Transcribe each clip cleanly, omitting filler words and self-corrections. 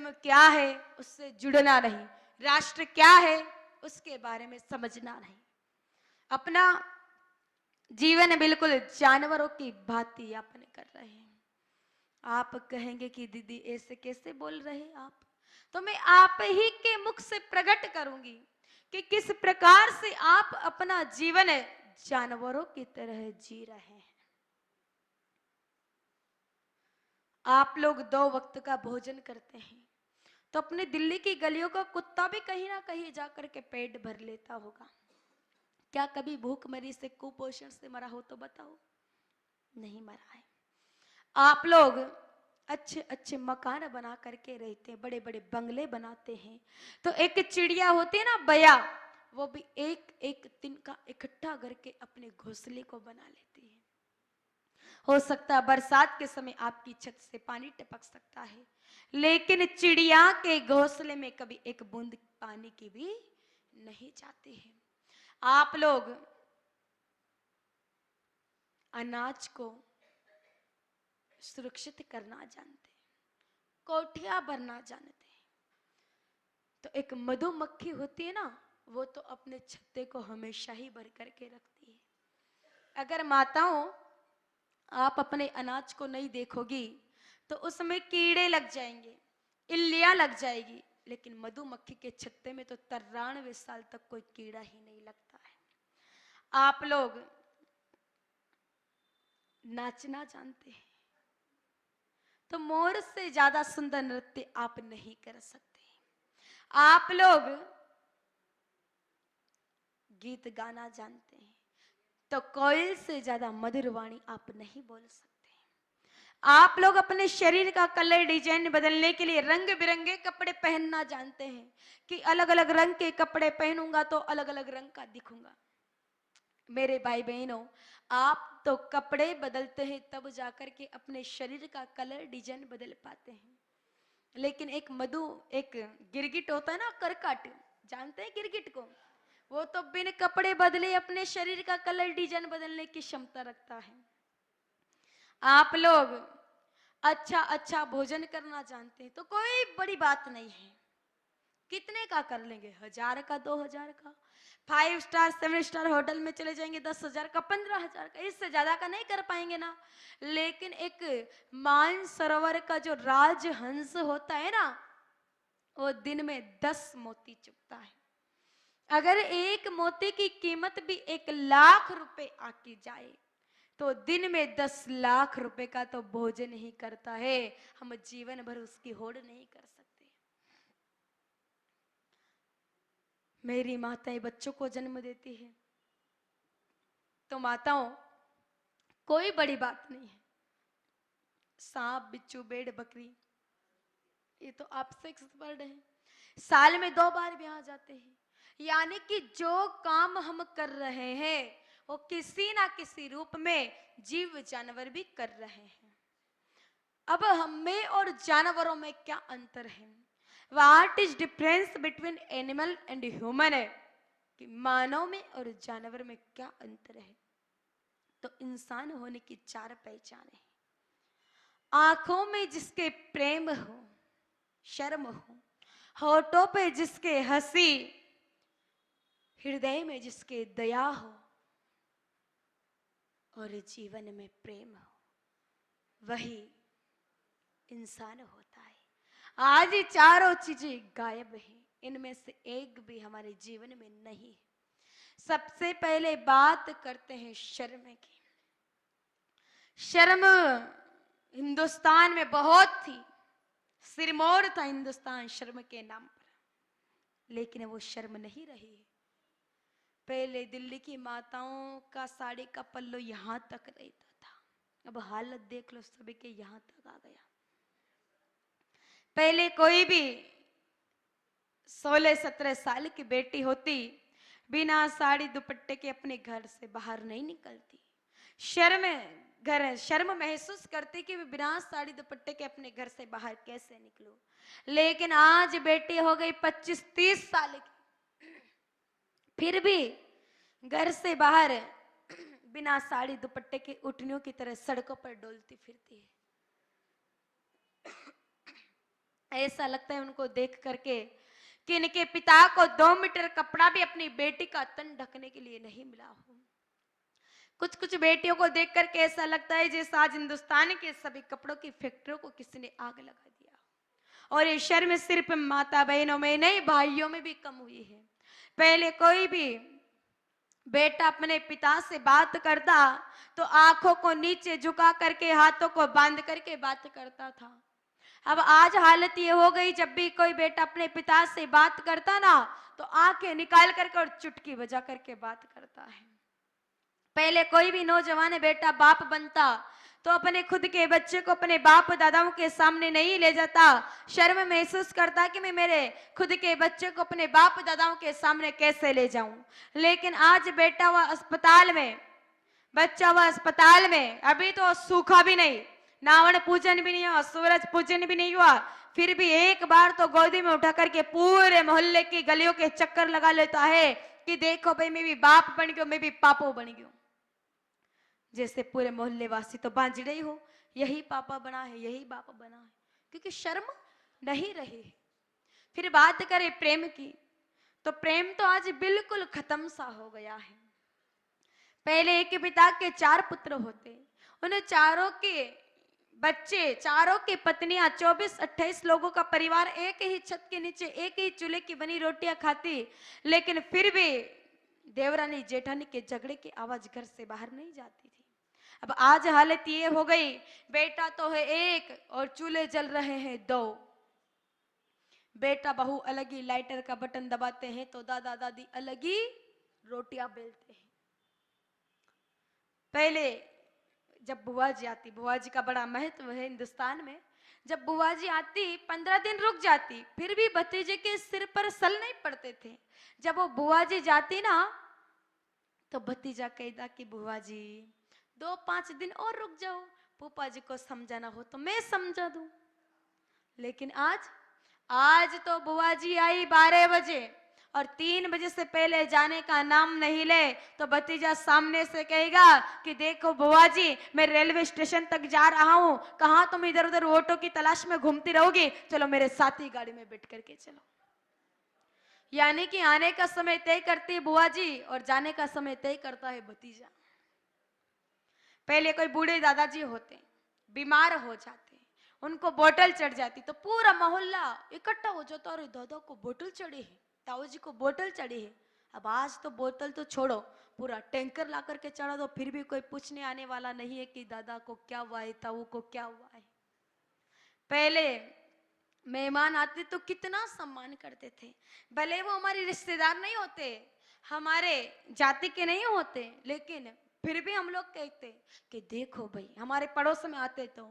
धर्म क्या है उससे जुड़ना नहीं, राष्ट्र क्या है उसके बारे में समझना नहीं, अपना जीवन बिल्कुल जानवरों की भांति यापन कर रहे हैं। आप कहेंगे कि दीदी ऐसे कैसे बोल रहे हैं आप, तो मैं आप ही के मुख से प्रकट करूंगी कि किस प्रकार से आप अपना जीवन जानवरों की तरह जी रहे हैं। आप लोग 2 वक्त का भोजन करते हैं, तो अपने दिल्ली की गलियों का कुत्ता भी कहीं ना कहीं जाकर के पेट भर लेता होगा। क्या कभी भूखमरी से, कुपोषण से मरा हो तो बताओ? नहीं मरा है। आप लोग अच्छे अच्छे मकान बना करके रहते हैं, बड़े बड़े बंगले बनाते हैं, तो एक चिड़िया होती है ना बया, वो भी एक एक तिनका इकट्ठा करके अपने घोंसले को बना लेती है। हो सकता है बरसात के समय आपकी छत से पानी टपक सकता है, लेकिन चिड़िया के घोंसले में कभी एक बूंद पानी की भी नहीं जाती है। आप लोग अनाज को सुरक्षित करना जानते हैं, कोठिया भरना जानते हैं, तो एक मधुमक्खी होती है ना, वो तो अपने छत्ते को हमेशा ही भर करके रखती है। अगर माताओं आप अपने अनाज को नहीं देखोगी तो उसमें कीड़े लग जाएंगे, इल्लियां लग जाएगी, लेकिन मधुमक्खी के छत्ते में तो 93 साल तक कोई कीड़ा ही नहीं लगता है। आप लोग नाचना जानते हैं, तो मोर से ज्यादा सुंदर नृत्य आप नहीं कर सकते। आप लोग गीत गाना जानते हैं, तो कोयल से ज्यादा मधुर वाणी आप नहीं बोल सकते। आप लोग अपने शरीर का कलर डिजाइन बदलने के लिए रंग बिरंगे कपड़े पहनना जानते हैं कि अलग अलग रंग के कपड़े पहनूंगा तो अलग अलग रंग का दिखूंगा। मेरे भाई बहनों, आप तो कपड़े बदलते हैं तब जाकर के अपने शरीर का कलर डिजाइन बदल पाते हैं, लेकिन एक गिरगिट होता है ना, करकट, जानते हैं गिरगिट को? वो तो बिन कपड़े बदले अपने शरीर का कलर डिजाइन बदलने की क्षमता रखता है। आप लोग अच्छा अच्छा भोजन करना जानते हैं, तो कोई बड़ी बात नहीं है, कितने का कर लेंगे, 1000 का, 2000 का, 5 स्टार 7 स्टार होटल में चले जाएंगे 10,000 का, 15,000 का, इससे ज्यादा का नहीं कर पाएंगे ना। लेकिन एक मान सरोवर का जो राजहंस होता है ना, वो दिन में 10 मोती चुगता है। अगर एक मोती की कीमत भी 1,00,000 रुपए आकी जाए तो दिन में 10 लाख रुपए का तो भोजन ही करता है, हम जीवन भर उसकी होड़ नहीं कर सकते। मेरी माताएं बच्चों को जन्म देती है, तो माताओं कोई बड़ी बात नहीं है, सांप बिच्छू भेड़ बकरी ये तो आपसे एक्सपर्ट है, साल में 2 बार भी आ जाते हैं, यानी कि जो काम हम कर रहे हैं वो किसी ना किसी रूप में जीव जानवर भी कर रहे हैं। अब हमें और जानवरों में क्या अंतर है? What is difference between animal and human है कि मानव में और जानवर में क्या अंतर है? तो इंसान होने की 4 पहचाने हैं। आंखों में जिसके प्रेम हो, शर्म हो, होठों पे जिसके हंसी, हृदय में जिसके दया हो और जीवन में प्रेम हो, वही इंसान होता है। आज ये चारों चीजें गायब हैं, इनमें से एक भी हमारे जीवन में नहीं है। सबसे पहले बात करते हैं शर्म की। शर्म हिंदुस्तान में बहुत थी, सिरमौर था हिंदुस्तान शर्म के नाम पर, लेकिन वो शर्म नहीं रही है। पहले दिल्ली की माताओं का साड़ी का पल्लू यहां तक रहता था, अब हालत देख लो, सभी के यहां तक आ गया। पहले कोई भी 16-17 साल की बेटी होती बिना साड़ी दुपट्टे के अपने घर से बाहर नहीं निकलती, शर्म महसूस करती कि बिना साड़ी दुपट्टे के अपने घर से बाहर कैसे निकलूं। लेकिन आज बेटी हो गई 25-30 साल की, फिर भी घर से बाहर बिना साड़ी दुपट्टे के उठनियों की तरह सड़कों पर डोलती फिरती है। ऐसा लगता है उनको देख करके कि इनके पिता को 2 मीटर कपड़ा भी अपनी बेटी का तन ढकने के लिए नहीं मिला हो। कुछ कुछ बेटियों को देख करके ऐसा लगता है जैसे आज हिंदुस्तान के सभी कपड़ों की फैक्ट्रियों को किसी ने आग लगा दिया। और ये शर्म सिर्फ माता बहनों में नहीं, भाइयों में भी कम हुई है। पहले कोई भी बेटा अपने पिता से बात करता तो आंखों को नीचे झुका करके, हाथों को बांध करके बात करता था। अब आज हालत ये हो गई, जब भी कोई बेटा अपने पिता से बात करता ना तो आंखें निकाल करके और चुटकी बजा करके बात करता है। पहले कोई भी नौजवान बेटा बाप बनता तो अपने खुद के बच्चे को अपने बाप दादाओं के सामने नहीं ले जाता, शर्म महसूस करता कि मैं मेरे खुद के बच्चे को अपने बाप दादाओं के सामने कैसे ले जाऊं। लेकिन आज बेटा हुआ अस्पताल में, बच्चा हुआ अस्पताल में, अभी तो सूखा भी नहीं, नावण पूजन भी नहीं हुआ, सूरज पूजन भी नहीं हुआ, फिर भी एक बार तो गोदी में उठा करके पूरे मोहल्ले की गलियों के चक्कर लगा लेता है कि देखो भाई मैं भी बाप बन गयो, मैं भी पापो बन गयो। जैसे पूरे मोहल्ले वासी तो बांझड़े ही हो, यही पापा बना है, यही बाप बना है, क्योंकि शर्म नहीं रही। फिर बात करें प्रेम की, तो प्रेम तो आज बिल्कुल खत्म सा हो गया है। पहले एक पिता के 4 पुत्र होते, उन चारों के बच्चे, चारों की पत्नियां, 24-28 लोगों का परिवार एक ही छत के नीचे एक ही चूल्हे की बनी रोटियां खाती, लेकिन फिर भी देवरानी जेठानी के झगड़े की आवाज घर से बाहर नहीं जाती थी। अब आज हालत ये हो गई, बेटा तो है एक और चूल्हे जल रहे हैं 2। बेटा बहू अलग ही लाइटर का बटन दबाते हैं तो दादा दादी अलग ही रोटियां बेलते हैं। पहले जब बुआ जी आती, बुआ जी का बड़ा महत्व है हिंदुस्तान में, जब बुआ जी आती 15 दिन रुक जाती, फिर भी भतीजे के सिर पर सल नहीं पड़ते थे। जब वो बुआ जी जाती ना तो भतीजा कहता कि बुआ जी 2-5 दिन और रुक जाओ, फूफा जी को समझाना हो तो मैं समझा दूं। लेकिन आज तो बुआ जी आई 12 बजे और 3 बजे से पहले जाने का नाम नहीं ले तो भतीजा सामने से कहेगा कि देखो बुआ जी मैं रेलवे स्टेशन तक जा रहा हूं, कहां तुम इधर उधर ऑटो की तलाश में घूमती रहोगी, चलो मेरे साथ ही गाड़ी में बैठ करके चलो। यानी कि आने का समय तय करती है बुआ जी और जाने का समय तय करता है भतीजा। पहले कोई बूढ़े दादाजी होते, बीमार हो जाते, उनको बोतल चढ़ जाती तो पूरा मोहल्ला इकट्ठा हो जाता, अरे दादा को बोतल चढ़ी है, ताऊ जी को बोतल चढ़ी है। अब आज तो बोतल तो छोड़ो, पूरा टैंकर ला करके चढ़ा दो, फिर भी कोई पूछने आने वाला नहीं है कि दादा को क्या हुआ है, ताऊ को क्या हुआ है। पहले मेहमान आते तो कितना सम्मान करते थे, भले वो हमारे रिश्तेदार नहीं होते, हमारे जाति के नहीं होते, लेकिन फिर भी हम लोग कहते कि देखो भाई, हमारे पड़ोस में आते तो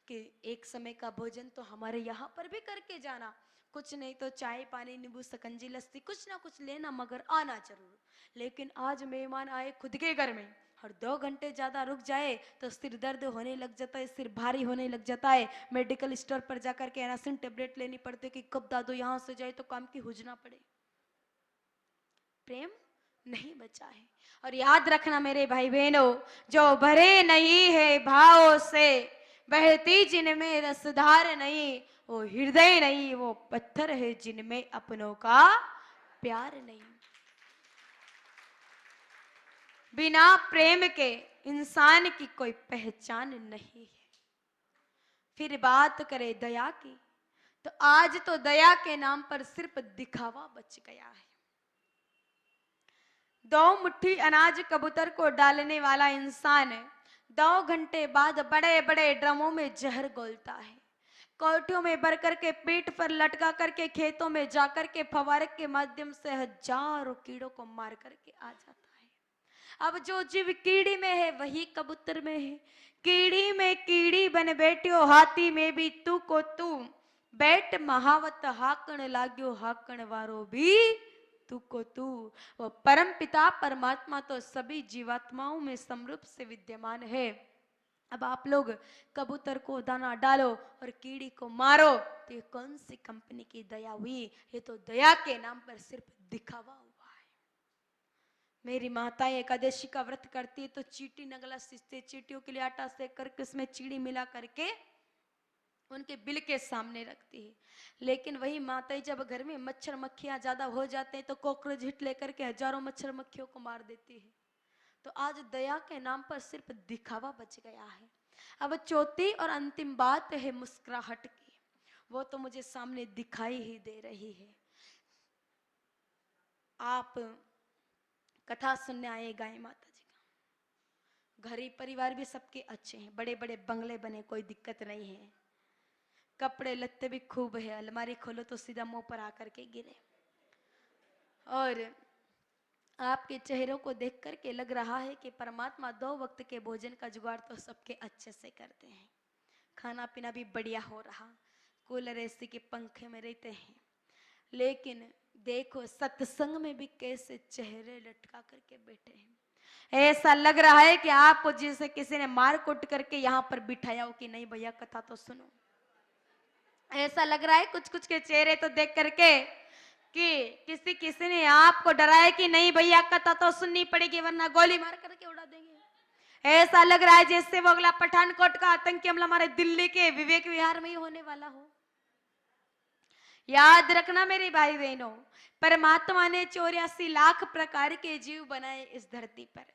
कि एक समय का भोजन तो हमारे यहाँ पर भी करके जाना, कुछ नहीं तो चाय पानी नींबू शकंजी लस्सी कुछ ना कुछ लेना, मगर आना जरूर। लेकिन आज मेहमान आए खुद के घर में और 2 घंटे ज्यादा रुक जाए तो सिर दर्द होने लग जाता है, सिर भारी होने लग जाता है, मेडिकल स्टोर पर जाकर के एनासिन टेबलेट लेनी पड़ती है कि कब दादू यहां से जाए तो काम की हुजना पड़े। प्रेम नहीं बचा है। और याद रखना मेरे भाई बहनों, जो भरे नहीं है भाव से, बहती जिनमें रसधार नहीं, वो हृदय नहीं, वो पत्थर है जिनमें अपनों का प्यार नहीं। बिना प्रेम के इंसान की कोई पहचान नहीं है। फिर बात करें दया की, तो आज तो दया के नाम पर सिर्फ दिखावा बच गया है। 2 मुट्ठी अनाज कबूतर को डालने वाला इंसान 2 घंटे बाद बड़े बड़े ड्रमों में जहर घोलता है, कोठियों में भर करके पीठ पर लटका करके खेतों में जाकर के फवारे के माध्यम से हजारों कीड़ों को मार करके आ जाता है। अब जो जीव कीड़ी में है वही कबूतर में है, कीड़ी में कीड़ी बन बैठियो, हाथी में भी तू को तू, बैठ महावत हाकण लाग्यो, हाकण वारो भी तू को तू। वो परम पिता परमात्मा तो सभी जीवात्माओं में समरूप से विद्यमान है। अब आप लोग कबूतर को दाना डालो और कीड़ी को मारो तो ये कौन सी कंपनी की दया हुई? ये तो दया के नाम पर सिर्फ दिखावा हुआ है। मेरी माताएं एकादशी का व्रत करती है तो चीटी नगला सीखते, चीटियों के लिए आटा सेक करके उसमें चीनी मिला करके उनके बिल के सामने रखती है। लेकिन वही माताएं जब घर में मच्छर मक्खियां ज्यादा हो जाते हैं तो कॉकरोच हिट लेकर के हजारों मच्छर मक्खियों को मार देती है। तो आज दया के नाम पर सिर्फ दिखावा बच गया है। अब चौथी और अंतिम बात है मुस्कुराहट की, वो तो मुझे सामने दिखाई ही दे रही है। आप कथा सुनने आए गाय माता जी का, घर ही परिवार भी सबके अच्छे हैं, बड़े बड़े बंगले बने, कोई दिक्कत नहीं है, कपड़े लत्ते भी खूब है, अलमारी खोलो तो सीधा मुंह पर आकर के गिरे। और आपके चेहरों को देख करके लग रहा है कि परमात्मा 2 वक्त के भोजन का जुगाड़ तो सबके अच्छे से करते हैं, खाना पीना भी बढ़िया हो रहा, कूलर एसी के पंखे में रहते हैं। लेकिन देखो सत्संग में भी कैसे चेहरे लटका करके बैठे हैं। ऐसा लग रहा है कि आपको जिसे किसी ने मार कुट करके यहाँ पर बिठाया हो कि नहीं भैया कथा तो सुनो। ऐसा लग रहा है कुछ कुछ के चेहरे तो देख करके कि किसी किसी ने आपको डराया कि नहीं भैया कथा तो सुननी पड़ेगी वरना गोली मार करके उड़ा देंगे। ऐसा लग रहा है जैसे वो अगला पठानकोट का आतंकी हमला हमारे दिल्ली के विवेक विहार में ही होने वाला हो। याद रखना मेरे भाई बहनों, परमात्मा ने 84 लाख प्रकार के जीव बनाए इस धरती पर,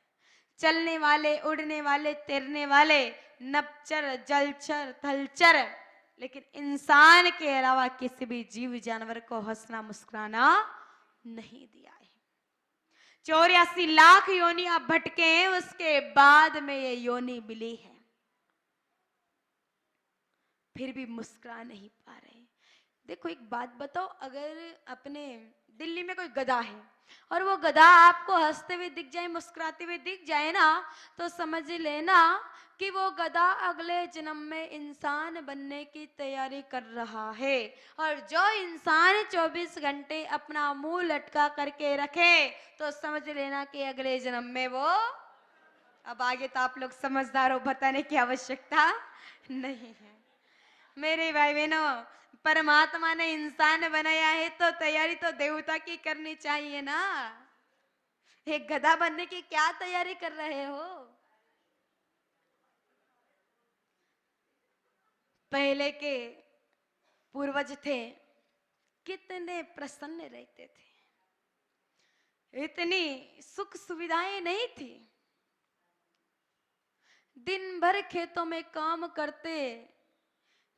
चलने वाले, उड़ने वाले, तैरने वाले, नभचर, जलचर, थलचर, लेकिन इंसान के अलावा किसी भी जीव जानवर को हंसना मुस्कुराना नहीं दिया है। 84 लाख योनियां भटके हैं, उसके बाद में ये योनि मिली है, फिर भी मुस्कुरा नहीं पा रहे। देखो एक बात बताओ, अगर अपने दिल्ली में कोई गधा है और वो गधा आपको हंसते हुए दिख जाए, मुस्कुराते हुए दिख जाए ना, तो समझ लेना कि वो गधा अगले जन्म में इंसान बनने की तैयारी कर रहा है। और जो इंसान 24 घंटे अपना मुंह लटका करके रखे तो समझ लेना कि अगले जन्म में वो, अब आगे तो आप लोग समझदार हो, बताने की आवश्यकता नहीं है। मेरे भाई बहनों, परमात्मा ने इंसान बनाया है तो तैयारी तो देवता की करनी चाहिए ना। एक गधा बनने की क्या तैयारी कर रहे हो? पहले के पूर्वज थे, कितने प्रसन्न रहते थे, इतनी सुख सुविधाएं नहीं थी, दिन भर खेतों में काम करते,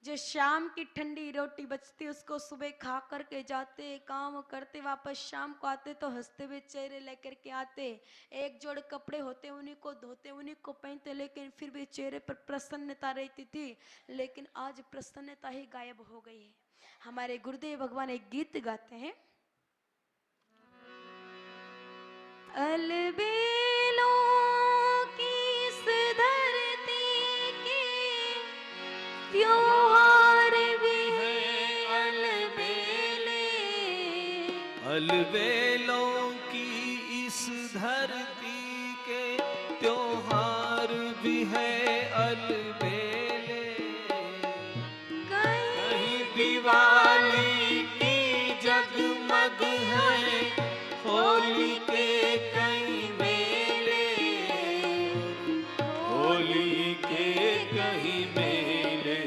जो शाम की ठंडी रोटी बचती उसको सुबह खा करके जाते, काम करते, वापस शाम को आते तो हंसते हुए चेहरे लेकर के आते, एक जोड़ कपड़े होते उन्हीं को धोते, उन्हीं को पहनते, लेकिन फिर भी चेहरे पर प्रसन्नता रहती थी। लेकिन आज प्रसन्नता ही गायब हो गई है। हमारे गुरुदेव भगवान एक गीत गाते हैं, अलबेलों की इस धरती के त्योहार भी है अलबेले, अलबेलों की इस धरती के त्योहार भी है अलबेले। कहीं दिवाली की जगमग है होली के कहीं मेले, होली के कहीं मेले,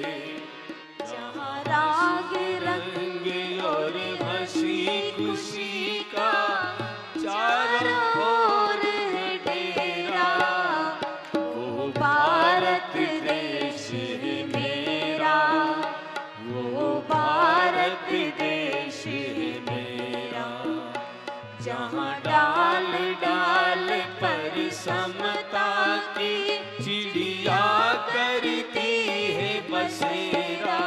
जहाँ राग रंग और हंसी खुशी का चारों ओर है डेरा। वो भारत देश है मेरा, वो भारत देश है मेरा, जहाँ डाल डाल पर समता की चिड़िया करती है बसेरा।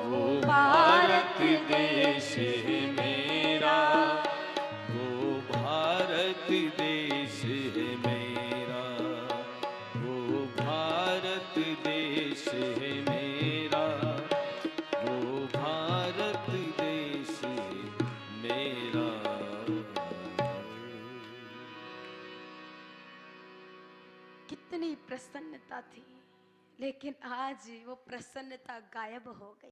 वो भारत देश है मेरा, वो भारत देश है मेरा, वो भारत देश है मेरा, वो भारत देश है मेरा। कितनी प्रसन्नता थी, लेकिन आज वो प्रसन्नता गायब हो गई।